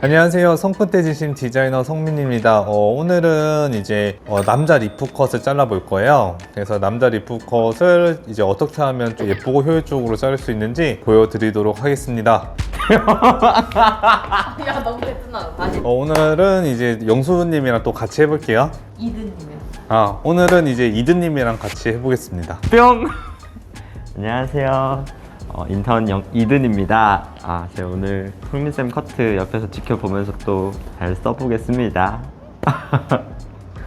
안녕하세요. 손끝에 지신 디자이너 성민입니다. 오늘은 이제 남자 리프 컷을 잘라볼 거예요. 그래서 남자 리프 컷을 이제 어떻게 하면 좀 예쁘고 효율적으로 자를 수 있는지 보여드리도록 하겠습니다. 야 너무 베트남 다시 오늘은 이제 영수님이랑 또 같이 해볼게요. 이든님이요. 오늘은 이제 이든님이랑 같이 해보겠습니다. 뿅! 안녕하세요. 인턴 이든입니다. 제가 오늘 성민쌤 커트 옆에서 지켜보면서 또 잘 써보겠습니다.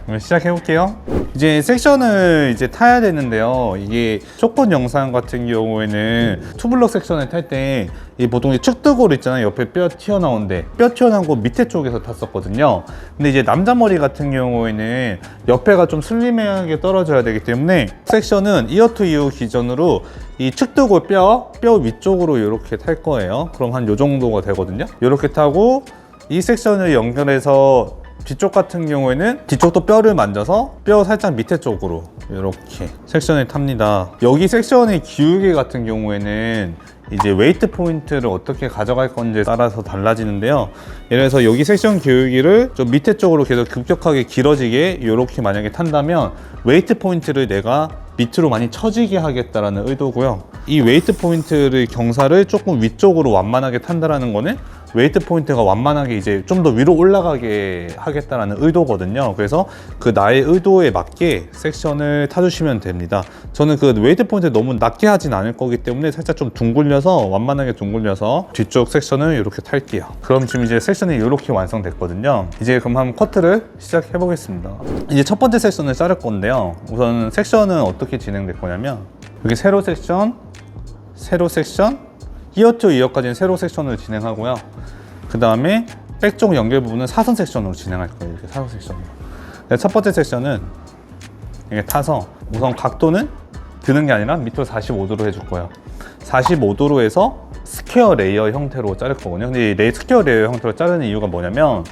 그럼 시작해볼게요. 이제 섹션을 이제 타야 되는데요. 이게 쇼컷 영상 같은 경우에는 투블럭 섹션을 탈 때 보통 측두골 있잖아요. 옆에 뼈 튀어나온데 뼈 튀어나온 거 밑에 쪽에서 탔었거든요. 근데 이제 남자 머리 같은 경우에는 옆에가 좀 슬림하게 떨어져야 되기 때문에 섹션은 이어 투 이어 기준으로 이 측두골 뼈 위쪽으로 이렇게 탈 거예요. 그럼 한 요 정도가 되거든요. 이렇게 타고 이 섹션을 연결해서 뒤쪽 같은 경우에는 뒤쪽도 뼈를 만져서 뼈 살짝 밑에 쪽으로 이렇게 섹션을 탑니다. 여기 섹션의 기울기 같은 경우에는 이제 웨이트 포인트를 어떻게 가져갈 건지에 따라서 달라지는데요. 예를 들어서 여기 섹션 기울기를 좀 밑에 쪽으로 계속 급격하게 길어지게 이렇게 만약에 탄다면 웨이트 포인트를 내가 밑으로 많이 처지게 하겠다라는 의도고요. 이 웨이트 포인트를 경사를 조금 위쪽으로 완만하게 탄다라는 거는 웨이트 포인트가 완만하게 이제 좀 더 위로 올라가게 하겠다라는 의도거든요. 그래서 그 나의 의도에 맞게 섹션을 타주시면 됩니다. 저는 그 웨이트 포인트 너무 낮게 하진 않을 거기 때문에 살짝 좀 둥글려서 완만하게 둥글려서 뒤쪽 섹션을 이렇게 탈게요. 그럼 지금 이제 섹션이 이렇게 완성됐거든요. 이제 그럼 한번 커트를 시작해 보겠습니다. 이제 첫 번째 섹션을 자를 건데요. 우선 섹션은 어떻게 진행될 거냐면 여기 세로 섹션, 이어 투 이어까지는 세로 섹션을 진행하고요. 그 다음에 백쪽 연결 부분은 사선 섹션으로 진행할 거예요. 이렇게 사선 섹션으로. 첫 번째 섹션은 이렇게 타서 우선 각도는 드는 게 아니라 밑으로 45도로 해줄 거예요. 45도로 해서 스퀘어 레이어 형태로 자를 거거든요. 근데 이 스퀘어 레이어 형태로 자르는 이유가 뭐냐면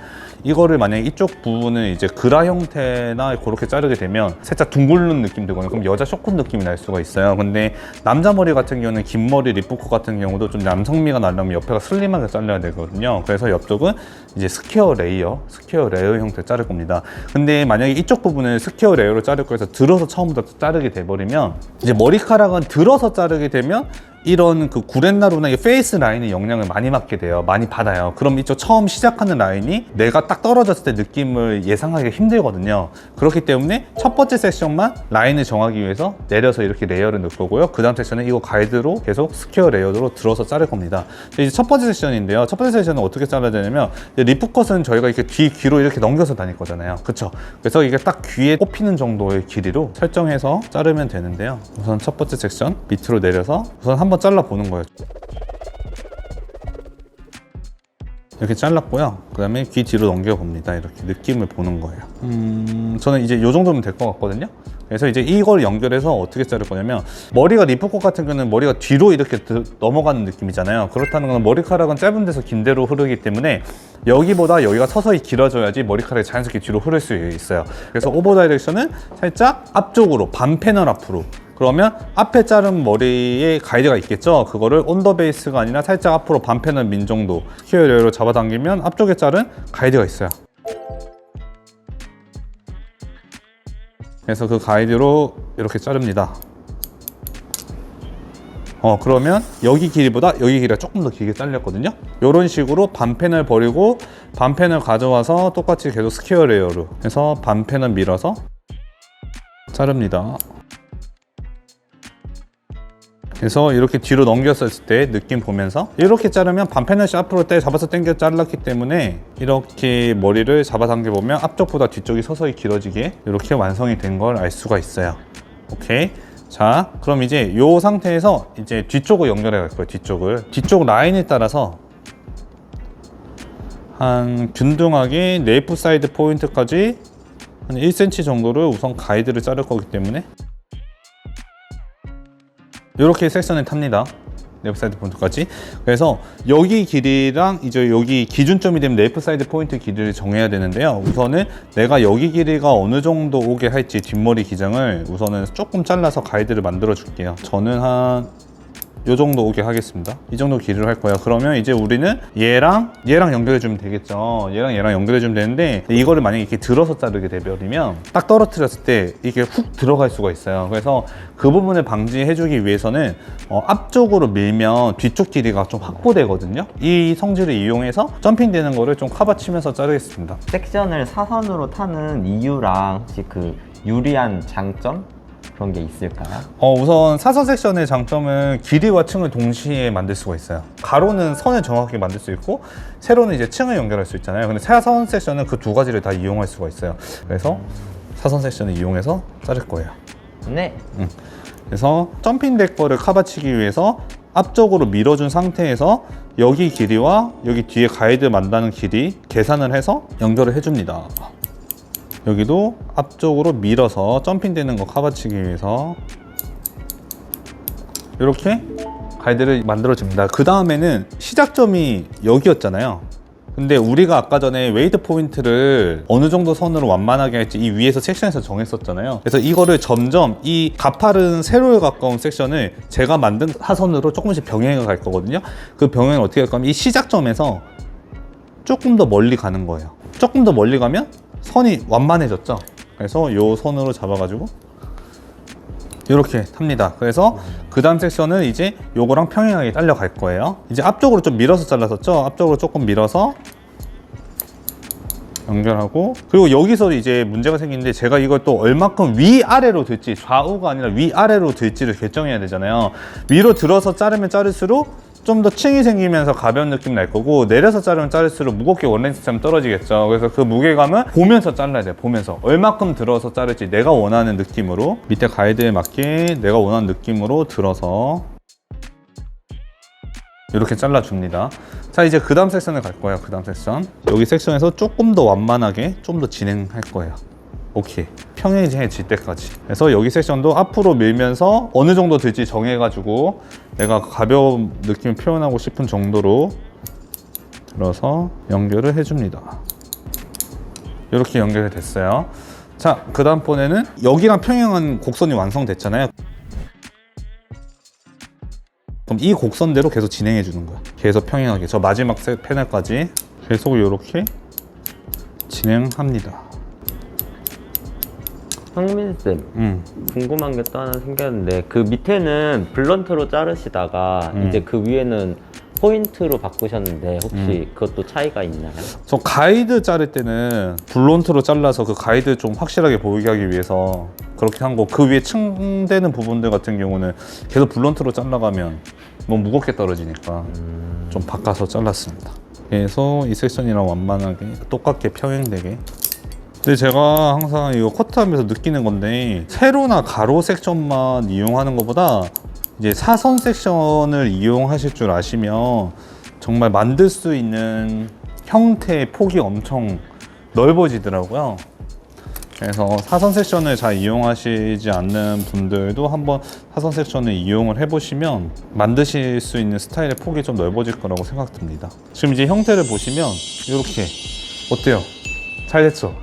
이거를 만약에 이쪽 부분을 이제 그라 형태나 그렇게 자르게 되면 살짝 둥글는 느낌 들거든요. 그럼 여자 쇼컷 느낌이 날 수가 있어요. 근데 남자 머리 같은 경우는 긴 머리 리프컷 같은 경우도 좀 남성미가 나려면 옆에가 슬림하게 잘라야 되거든요. 그래서 옆쪽은 이제 스퀘어 레이어 형태로 자를 겁니다. 근데 만약에 이쪽 부분을 스퀘어 레이어로 자를 거에서 들어서 처음부터 자르게 돼버리면 이제 머리카락은 들어서 자르게 되면 이런 그 구렛나루나 페이스 라인의 영향을 많이 받게 돼요. 많이 받아요. 그럼 이쪽 처음 시작하는 라인이 내가 딱 떨어졌을 때 느낌을 예상하기가 힘들거든요. 그렇기 때문에 첫 번째 섹션만 라인을 정하기 위해서 내려서 이렇게 레이어를 넣을 거고요. 그 다음 섹션은 이거 가이드로 계속 스퀘어 레이어로 들어서 자를 겁니다. 이제 첫 번째 섹션인데요. 첫 번째 섹션은 어떻게 잘라야 되냐면 리프컷은 저희가 이렇게 귀로 이렇게 넘겨서 다닐 거잖아요. 그쵸? 그래서 이게 딱 귀에 꼽히는 정도의 길이로 설정해서 자르면 되는데요. 우선 첫 번째 섹션 밑으로 내려서 우선 한번 잘라 보는 거예요. 이렇게 잘랐고요. 그 다음에 귀 뒤로 넘겨봅니다. 이렇게 느낌을 보는 거예요. 저는 이제 이 정도면 될 것 같거든요. 그래서 이제 이걸 연결해서 어떻게 자를 거냐면 머리가 리프컷 같은 경우는 머리가 뒤로 이렇게 넘어가는 느낌이잖아요. 그렇다는 건 머리카락은 짧은 데서 긴 데로 흐르기 때문에 여기보다 여기가 서서히 길어져야지 머리카락이 자연스럽게 뒤로 흐를 수 있어요. 그래서 오버 다이렉션은 살짝 앞쪽으로 반 패널 앞으로, 그러면 앞에 자른 머리에 가이드가 있겠죠. 그거를 온더 베이스가 아니라 살짝 앞으로 반 패널 민 정도 스퀘어 레이어로 잡아당기면 앞쪽에 자른 가이드가 있어요. 그래서 그 가이드로 이렇게 자릅니다. 그러면 여기 길이보다 여기 길이가 조금 더 길게 잘렸거든요. 이런 식으로 반 패널 버리고 반 패널 가져와서 똑같이 계속 스퀘어 레이어로 해서 반 패널 밀어서 자릅니다. 그래서 이렇게 뒤로 넘겼을 때 느낌 보면서 이렇게 자르면 반 패널씩 앞으로 잡아서 당겨 잘랐기 때문에 이렇게 머리를 잡아당겨 보면 앞쪽보다 뒤쪽이 서서히 길어지게 이렇게 완성이 된 걸 알 수가 있어요. 오케이. 자, 그럼 이제 이 상태에서 이제 뒤쪽을 연결해 갈 거예요. 뒤쪽 라인에 따라서 한 균등하게 네이프 사이드 포인트까지 한 1cm 정도를 우선 가이드를 자를 거기 때문에 이렇게 섹션을 탑니다. 네이프 사이드 포인트까지. 그래서 여기 길이랑 이제 여기 기준점이 되면 네이프 사이드 포인트 길이를 정해야 되는데요. 우선은 내가 여기 길이가 어느 정도 오게 할지 뒷머리 기장을 우선은 조금 잘라서 가이드를 만들어 줄게요. 저는 한 요 정도 오게 하겠습니다. 이 정도 길이로 할 거예요. 그러면 이제 우리는 얘랑 연결해 주면 되겠죠. 얘랑 연결해 주면 되는데, 이거를 만약에 이렇게 들어서 자르게 되버리면 딱 떨어뜨렸을 때 이게 훅 들어갈 수가 있어요. 그래서 그 부분을 방지해 주기 위해서는 앞쪽으로 밀면 뒤쪽 길이가 좀 확보되거든요. 이 성질을 이용해서 점핑 되는 거를 좀 커버치면서 자르겠습니다. 섹션을 사선으로 타는 이유랑 혹시 그 유리한 장점? 그런 게 있을까요? 우선 사선 섹션의 장점은 길이와 층을 동시에 만들 수가 있어요. 가로는 선을 정확하게 만들 수 있고, 세로는 이제 층을 연결할 수 있잖아요. 근데 사선 섹션은 그 두 가지를 다 이용할 수가 있어요. 그래서 사선 섹션을 이용해서 자를 거예요. 네. 그래서 점핑 될 거를 커버치기 위해서 앞쪽으로 밀어준 상태에서 여기 길이와 여기 뒤에 가이드 만다는 길이 계산을 해서 연결을 해줍니다. 여기도 앞쪽으로 밀어서 점핑 되는 거 커버치기 위해서 이렇게 가이드를 만들어 줍니다. 그 다음에는 시작점이 여기였잖아요. 근데 우리가 아까 전에 웨이트 포인트를 어느 정도 선으로 완만하게 할지 이 위에서 섹션에서 정했었잖아요. 그래서 이거를 점점 이 가파른 세로에 가까운 섹션을 제가 만든 사선으로 조금씩 병행해 갈 거거든요. 그 병행을 어떻게 할 거면 이 시작점에서 조금 더 멀리 가는 거예요. 조금 더 멀리 가면 선이 완만해졌죠. 그래서 요 선으로 잡아가지고 이렇게 탑니다. 그래서 그 다음 섹션은 이제 요거랑 평행하게 잘려갈 거예요. 이제 앞쪽으로 좀 밀어서 잘랐었죠. 앞쪽으로 조금 밀어서 연결하고, 그리고 여기서 이제 문제가 생기는데, 제가 이걸 또 얼마큼 위아래로 들지, 좌우가 아니라 위아래로 들지를 결정해야 되잖아요. 위로 들어서 자르면 자를수록 좀 더 층이 생기면서 가벼운 느낌 날 거고, 내려서 자르면 자를수록 무겁게 원렌스처럼 떨어지겠죠. 그래서 그 무게감은 보면서 잘라야 돼요. 보면서 얼마큼 들어서 자를지 내가 원하는 느낌으로, 밑에 가이드에 맞게 내가 원하는 느낌으로 들어서 이렇게 잘라줍니다. 자, 이제 그 다음 섹션을 갈 거예요. 그 다음 섹션, 여기 섹션에서 조금 더 완만하게 좀 더 진행할 거예요. 오케이, 평행해질 때까지. 그래서 여기 섹션도 앞으로 밀면서 어느 정도 들지 정해가지고 내가 가벼운 느낌을 표현하고 싶은 정도로 들어서 연결을 해줍니다. 이렇게 연결이 됐어요. 자, 그 다음번에는 여기랑 평행한 곡선이 완성됐잖아요. 그럼 이 곡선대로 계속 진행해 주는 거야. 계속 평행하게 저 마지막 패널까지 계속 이렇게 진행합니다. 성민쌤, 궁금한 게 또 하나 생겼는데, 그 밑에는 블런트로 자르시다가 이제 그 위에는 포인트로 바꾸셨는데 혹시 그것도 차이가 있나요? 저 가이드 자를 때는 블론트로 잘라서 그 가이드 좀 확실하게 보이게 하기 위해서 그렇게 한 거, 그 위에 층되는 부분들 같은 경우는 계속 블론트로 잘라가면 너무 무겁게 떨어지니까 좀 바꿔서 잘랐습니다. 그래서 이 섹션이랑 완만하게 똑같게 평행되게. 근데 제가 항상 이거 커트하면서 느끼는 건데, 세로나 가로 섹션만 이용하는 것보다 이제 사선 섹션을 이용하실 줄 아시면 정말 만들 수 있는 형태의 폭이 엄청 넓어지더라고요. 그래서 사선 섹션을 잘 이용하시지 않는 분들도 한번 사선 섹션을 이용을 해보시면 만드실 수 있는 스타일의 폭이 좀 넓어질 거라고 생각됩니다. 지금 이제 형태를 보시면 이렇게 어때요? 잘 됐죠?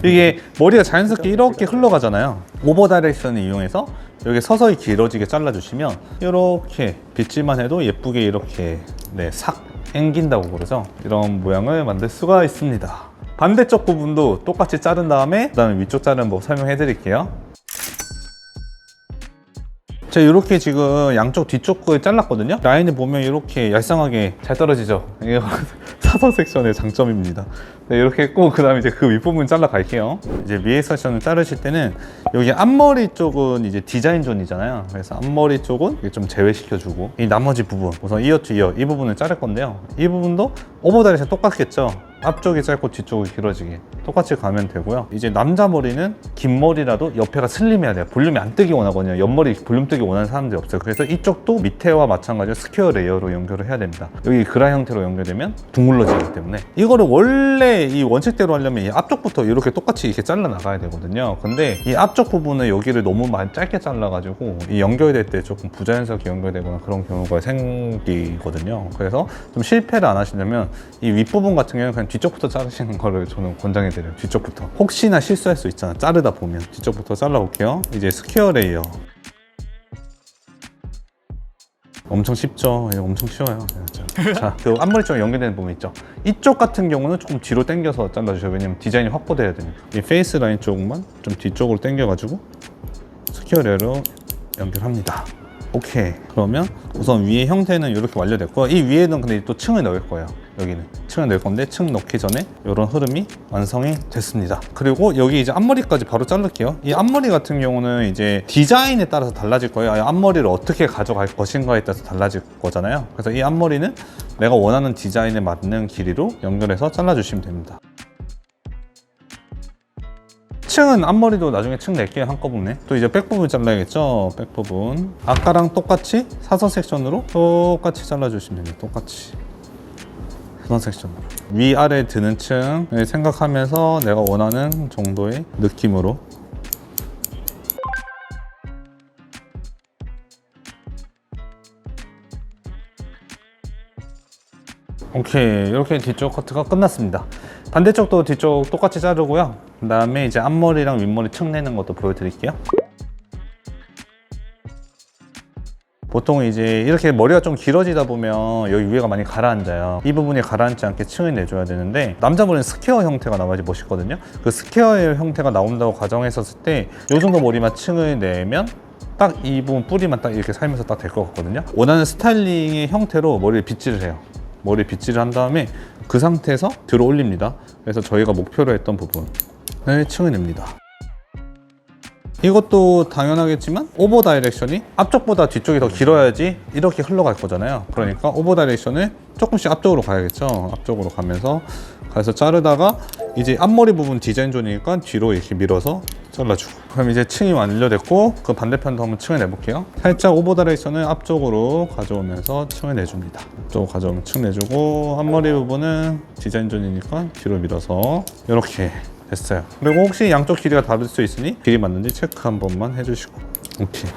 이게 머리가 자연스럽게 이렇게 흘러가잖아요. 오버 다이렉션을 이용해서 여기 서서히 길어지게 잘라주시면 이렇게 빗질만 해도 예쁘게 이렇게 싹 앵긴다고 그러죠. 이런 모양을 만들 수가 있습니다. 반대쪽 부분도 똑같이 자른 다음에 그 다음에 위쪽 자르는 법 설명해 드릴게요. 제가 이렇게 지금 양쪽 뒤쪽을 잘랐거든요. 라인을 보면 이렇게 얄쌍하게 잘 떨어지죠. 이게 사선 섹션의 장점입니다. 네, 이렇게 했고, 그 다음에 이제 그 윗부분 잘라 갈게요. 이제 위에 섹션을 자르실 때는 여기 앞머리 쪽은 이제 디자인 존이잖아요. 그래서 앞머리 쪽은 좀 제외시켜주고, 이 나머지 부분, 우선 이어 투 이어 이 부분을 자를 건데요. 이 부분도 오버다이렉션 똑같겠죠. 앞쪽이 짧고 뒤쪽이 길어지게 똑같이 가면 되고요. 이제 남자 머리는 긴 머리라도 옆에가 슬림해야 돼요. 볼륨이 안 뜨기 원하거든요. 옆머리 볼륨 뜨기 원하는 사람들이 없어요. 그래서 이쪽도 밑에와 마찬가지로 스퀘어 레이어로 연결을 해야 됩니다. 여기 그라 형태로 연결되면 둥글러지기 때문에 이거를 원래 이 원칙대로 하려면 이 앞쪽부터 이렇게 똑같이 이렇게 잘라 나가야 되거든요. 근데 이 앞쪽 부분은 여기를 너무 많이 짧게 잘라가지고 이 연결될 때 조금 부자연스럽게 연결되거나 그런 경우가 생기거든요. 그래서 좀 실패를 안 하시려면 이 윗부분 같은 경우는 그냥 뒤쪽부터 자르시는 거를 저는 권장해드려요. 뒤쪽부터. 혹시나 실수할 수 있잖아, 자르다 보면. 뒤쪽부터 잘라볼게요. 이제 스퀘어 레이어. 엄청 쉽죠. 예, 엄청 쉬워요. 자, 그 앞머리 쪽에 연결되는 부분 있죠. 이쪽 같은 경우는 조금 뒤로 당겨서 잘라주셔요. 왜냐면 디자인이 확보돼야 되니까. 이 페이스 라인 쪽만 좀 뒤쪽으로 당겨가지고 스퀘어 레어로 연결합니다. 오케이. 그러면 우선 위의 형태는 이렇게 완료됐고, 이 위에는 근데 또 층을 넣을 거예요. 여기는 층을 넣을 건데 층 넣기 전에 이런 흐름이 완성이 됐습니다. 그리고 여기 이제 앞머리까지 바로 자를게요. 이 앞머리 같은 경우는 이제 디자인에 따라서 달라질 거예요. 앞머리를 어떻게 가져갈 것인가에 따라서 달라질 거잖아요. 그래서 이 앞머리는 내가 원하는 디자인에 맞는 길이로 연결해서 잘라주시면 됩니다. 층은 앞머리도 나중에 층 낼게요. 한꺼번에. 또 이제 백 부분 잘라야겠죠. 백 부분 아까랑 똑같이 사선 섹션으로 똑같이 잘라주시면 됩니다. 똑같이 사선 섹션으로 위아래 드는 층을 생각하면서 내가 원하는 정도의 느낌으로. 오케이. 이렇게 뒤쪽 커트가 끝났습니다. 반대쪽도 뒤쪽 똑같이 자르고요. 그 다음에 이제 앞머리랑 윗머리 층 내는 것도 보여드릴게요. 보통 이제 이렇게 머리가 좀 길어지다 보면 여기 위에가 많이 가라앉아요. 이 부분이 가라앉지 않게 층을 내줘야 되는데, 남자 머리는 스퀘어 형태가 나와야지 멋있거든요. 그 스퀘어의 형태가 나온다고 가정했었을 때 이 정도 머리만 층을 내면 딱 이 부분 뿌리만 딱 이렇게 살면서 딱 될 것 같거든요. 원하는 스타일링의 형태로 머리를 빗질을 해요. 머리 빗질을 한 다음에 그 상태에서 들어 올립니다. 그래서 저희가 목표로 했던 부분을 층을 냅니다. 이것도 당연하겠지만 오버 다이렉션이 앞쪽보다 뒤쪽이 더 길어야지 이렇게 흘러갈 거잖아요. 그러니까 오버 다이렉션을 조금씩 앞쪽으로 가야겠죠. 앞쪽으로 가면서 자르다가 이제 앞머리 부분 디자인 존이니까 뒤로 이렇게 밀어서 잘라주고, 그럼 이제 층이 완료됐고 그 반대편도 한번 층을 내볼게요. 살짝 오버 다이렉션을 앞쪽으로 가져오면서 층을 내줍니다. 앞쪽으로 가져오면 층 내주고, 앞머리 부분은 디자인 존이니까 뒤로 밀어서 이렇게 됐어요. 그리고 혹시 양쪽 길이가 다를 수 있으니 길이 맞는지 체크 한 번만 해주시고. 오케이.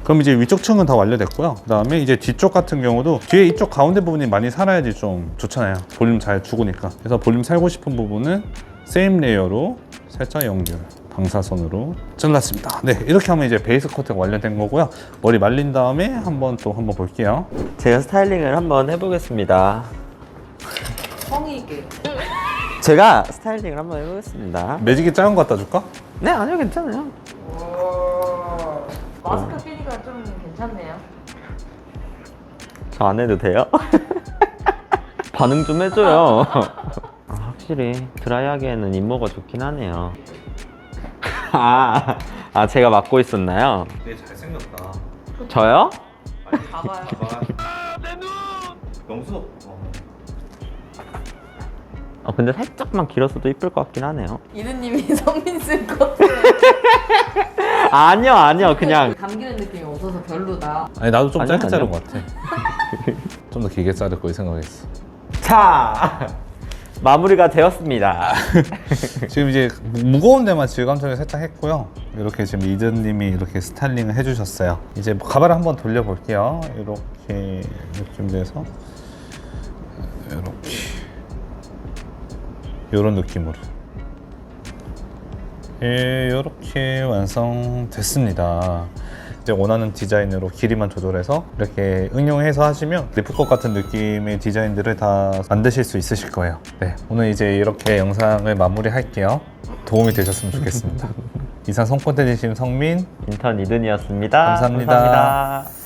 그럼 이제 위쪽 층은 다 완료됐고요. 그 다음에 이제 뒤쪽 같은 경우도 뒤에 이쪽 가운데 부분이 많이 살아야지 좀 좋잖아요. 볼륨 잘 죽으니까. 그래서 볼륨 살고 싶은 부분은 세임 레이어로 살짝 연결, 방사선으로 잘랐습니다. 네, 이렇게 하면 이제 베이스 커트가 완료된 거고요. 머리 말린 다음에 한번 볼게요. 제가 스타일링을 한번 해보겠습니다. 성의 있게. 제가 스타일링을 한번 해보겠습니다. 매직이 작은 거 갖다 줄까? 네, 아니요, 괜찮아요. 마스크 끼니까 좀 괜찮네요. 저 안 해도 돼요? 반응 좀 해줘요. 확실히 드라이하기에는 인모가 좋긴 하네요. 제가 맡고 있었나요? 네, 잘생겼다. 저요? 봐봐요. 영수. 근데 살짝만 길었어도 이쁠 것 같긴 하네요. 이느님이 성민 쓴 것. 아니요, 그냥. 감기는 느낌이 없어서 별로다. 아니, 나도 좀 아니요, 짧게 자른 아니요. 것 같아. 좀 더 길게 자를 거이 생각했어. 자, 마무리가 되었습니다. 지금 이제 무거운 데만 질감 처리 살짝 했고요. 이렇게 지금 이든님이 이렇게 스타일링을 해주셨어요. 이제 가발을 한번 돌려볼게요. 이렇게 느낌 돼서 이렇게 이런 느낌으로 이렇게 완성됐습니다. 이제 원하는 디자인으로 길이만 조절해서 이렇게 응용해서 하시면 리프컷 같은 느낌의 디자인들을 다 만드실 수 있으실 거예요. 네, 오늘 이제 이렇게 영상을 마무리할게요. 도움이 되셨으면 좋겠습니다. 이상 손 콘텐츠 심 성민, 인턴 이든이었습니다. 감사합니다. 감사합니다.